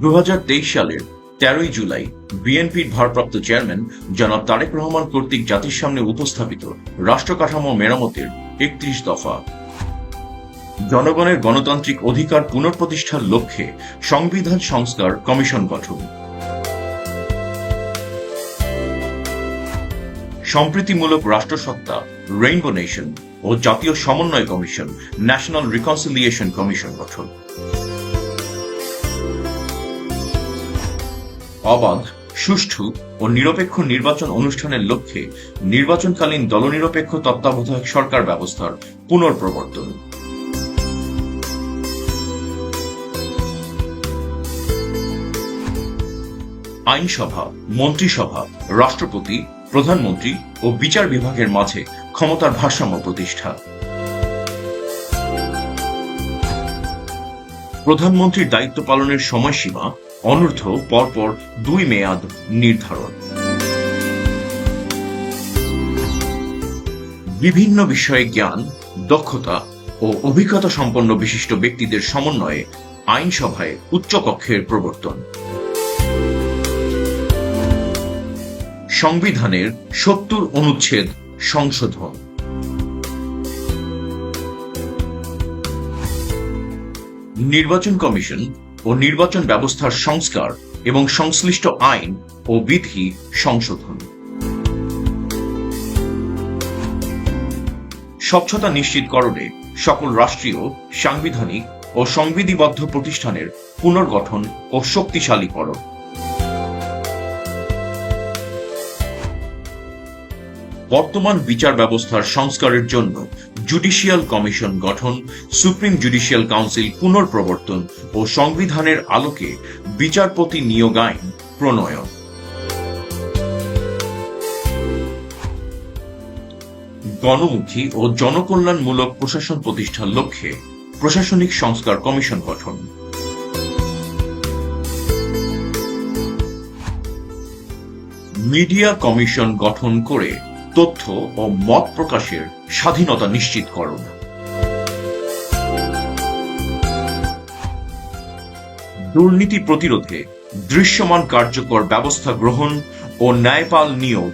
2023 সালের 13 জুলাই বিএনপির ভারপ্রাপ্ত চেয়ারম্যান জনাব তারেক রহমান কর্তৃক জাতির সামনে উপস্থাপিত রাষ্ট্র কাঠামো মেরামতের 31 দফা জনগণের গণতান্ত্রিক অধিকার পুনঃপ্রতিষ্ঠার লক্ষ্যে সংবিধান সংস্কার কমিশন গঠন, সম্প্রীতিমূলক রাষ্ট্রসত্তা রেইনবো নেশন ও জাতীয় সমন্বয় কমিশন ন্যাশনাল রিকনসিলিয়েশন কমিশন গঠন, অবাধ, সুষ্ঠু ও নিরপেক্ষ নির্বাচন অনুষ্ঠানের লক্ষ্যে নির্বাচনকালীন দলনিরপেক্ষ তত্ত্বাবধায়ক সরকার ব্যবস্থার পুনঃপ্রবর্তন, আইনসভা, মন্ত্রিসভা, রাষ্ট্রপতি, প্রধানমন্ত্রী ও বিচার বিভাগের মাঝে ক্ষমতার ভারসাম্য প্রতিষ্ঠা, প্রধানমন্ত্রীর দায়িত্ব পালনের সময়সীমা অনূর্ধ্ব পরপর 2 মেয়াদ নির্ধারণ, বিভিন্ন বিষয়ে জ্ঞান, দক্ষতা ও অভিজ্ঞতা সম্পন্ন বিশিষ্ট ব্যক্তিদের সমন্বয়ে আইনসভায় উচ্চকক্ষের প্রবর্তন, সংবিধানের 70 অনুচ্ছেদ সংশোধন, নির্বাচন কমিশন ও নির্বাচন ব্যবস্থার সংস্কার এবং সংশ্লিষ্ট আইন ও বিধি সংশোধন, স্বচ্ছতা নিশ্চিতকরণে সকল রাষ্ট্রীয়, সাংবিধানিক ও সংবিধিবদ্ধ প্রতিষ্ঠানের পুনর্গঠন ও শক্তিশালীকরণ, বর্তমান বিচার ব্যবস্থার সংস্কারের জন্য জুডিশিয়াল কমিশন গঠন, সুপ্রিম জুডিশিয়াল কাউন্সিল পুনর্প্রবর্তন ও সংবিধানের আলোকে বিচারপতি নিয়োগ আইন প্রণয়ন, গণমুখী ও জনকল্যাণমূলক প্রশাসন প্রতিষ্ঠার লক্ষ্যে প্রশাসনিক সংস্কার কমিশন গঠন, মিডিয়া কমিশন গঠন করে তথ্য ও মত প্রকাশের স্বাধীনতা নিশ্চিতকরণ, দুর্নীতি প্রতিরোধে দৃশ্যমান কার্যকর ব্যবস্থা গ্রহণ ও ন্যায়পাল নিয়োগ,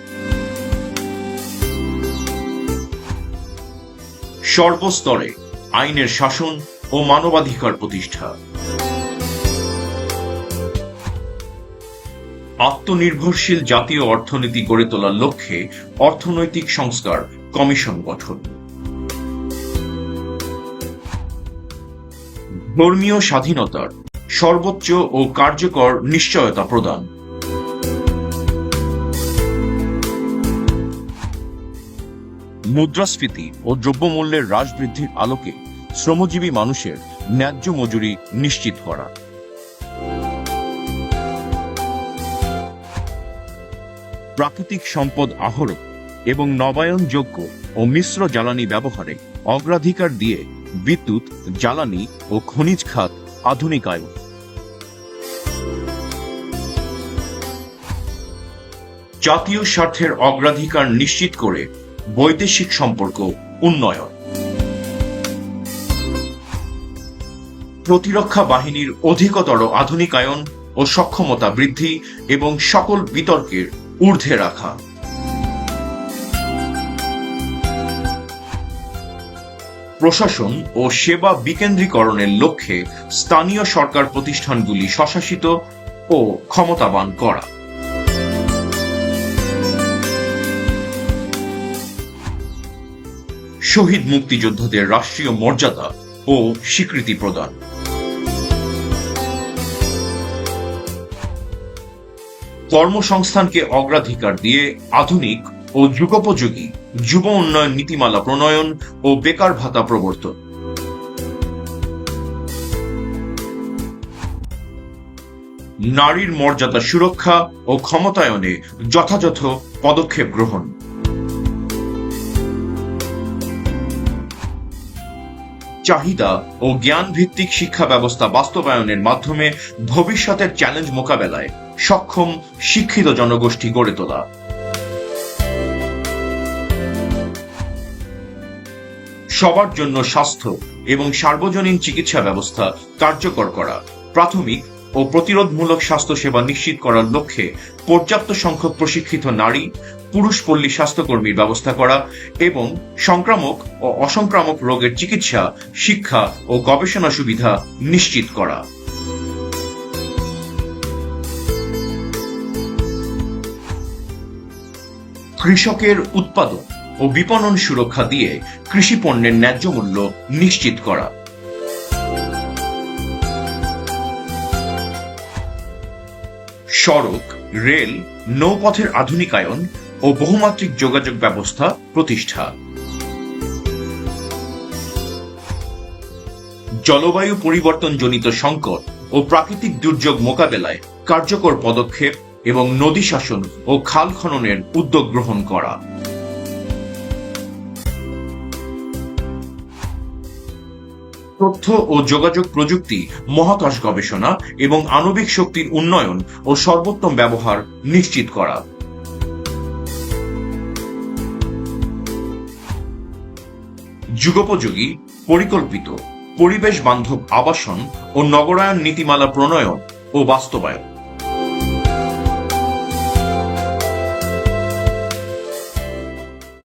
সর্বস্তরে আইনের শাসন ও মানবাধিকার প্রতিষ্ঠা, আত্মনির্ভরশীল জাতীয় অর্থনীতি গড়ে তোলার লক্ষ্যে অর্থনৈতিক সংস্কার কমিশন গঠন, ধর্মীয় স্বাধীনতার সর্বোচ্চ ও কার্যকর নিশ্চয়তা প্রদান, মুদ্রাস্ফীতি ও দ্রব্যমূল্যের হ্রাস বৃদ্ধির আলোকে শ্রমজীবী মানুষের ন্যায্য মজুরি নিশ্চিত করা, প্রাকৃতিক সম্পদ আহরণ এবং নবায়নযোগ্য ও মিশ্র জ্বালানি ব্যবহারে অগ্রাধিকার দিয়ে বিদ্যুৎ, জ্বালানি ও খনিজ খাত আধুনিকায়ন, জাতীয় স্বার্থের অগ্রাধিকার নিশ্চিত করে বৈদেশিক সম্পর্ক উন্নয়ন, প্রতিরক্ষা বাহিনীর অধিকতর আধুনিকায়ন ও সক্ষমতা বৃদ্ধি এবং সকল বিতর্কের ঊর্ধ্বে রাখা, প্রশাসন ও সেবা বিকেন্দ্রীকরণের লক্ষ্যে স্থানীয় সরকার প্রতিষ্ঠানগুলি স্বশাসিত ও ক্ষমতাবান করা, শহীদ মুক্তিযোদ্ধাদের রাষ্ট্রীয় মর্যাদা ও স্বীকৃতি প্রদান, কর্মসংস্থানকে অগ্রাধিকার দিয়ে আধুনিক ও যুগোপযোগী যুব উন্নয়ন নীতিমালা প্রণয়ন ও বেকার ভাতা প্রবর্তন, নারীর মর্যাদা সুরক্ষা ও ক্ষমতায়নে যথাযথ পদক্ষেপ গ্রহণ, চাহিদা ও জ্ঞান ভিত্তিক শিক্ষা ব্যবস্থা বাস্তবায়নের মাধ্যমে ভবিষ্যতের চ্যালেঞ্জ মোকাবেলায় সক্ষম শিক্ষিত জনগোষ্ঠী গড়ে তোলা, সবার জন্য স্বাস্থ্য এবং সার্বজনীন চিকিৎসা ব্যবস্থা কার্যকর করা, প্রাথমিক ও প্রতিরোধমূলক স্বাস্থ্যসেবা নিশ্চিত করার লক্ষ্যে পর্যাপ্ত সংখ্যক প্রশিক্ষিত নারী পুরুষ পল্লী স্বাস্থ্যকর্মীর ব্যবস্থা করা এবং সংক্রামক ও অসংক্রামক রোগের চিকিৎসা, শিক্ষা ও গবেষণা সুবিধা নিশ্চিত করা। কৃষকের উৎপাদন ও বিপণন সুরক্ষা দিয়ে কৃষি পণ্যের ন্যায্য মূল্য নিশ্চিত করা। সড়ক, রেল, নৌপথের আধুনিকায়ন ও বহুমাত্রিক যোগাযোগ ব্যবস্থা প্রতিষ্ঠা। জলবায়ু পরিবর্তনজনিত সংকট ও প্রাকৃতিক দুর্যোগ মোকাবেলায় কার্যকর পদক্ষেপ এবং নদী শাসন ও খাল খননের উদ্যোগ গ্রহণ করা। তথ্য ও যোগাযোগ প্রযুক্তি, মহাকাশ গবেষণা এবং আণবিক শক্তির উন্নয়ন ও সর্বোত্তম ব্যবহার নিশ্চিত করা। যুগোপযোগী, পরিকল্পিত, পরিবেশ বান্ধব আবাসন ও নগরায়ন নীতিমালা প্রণয়ন ও বাস্তবায়ন।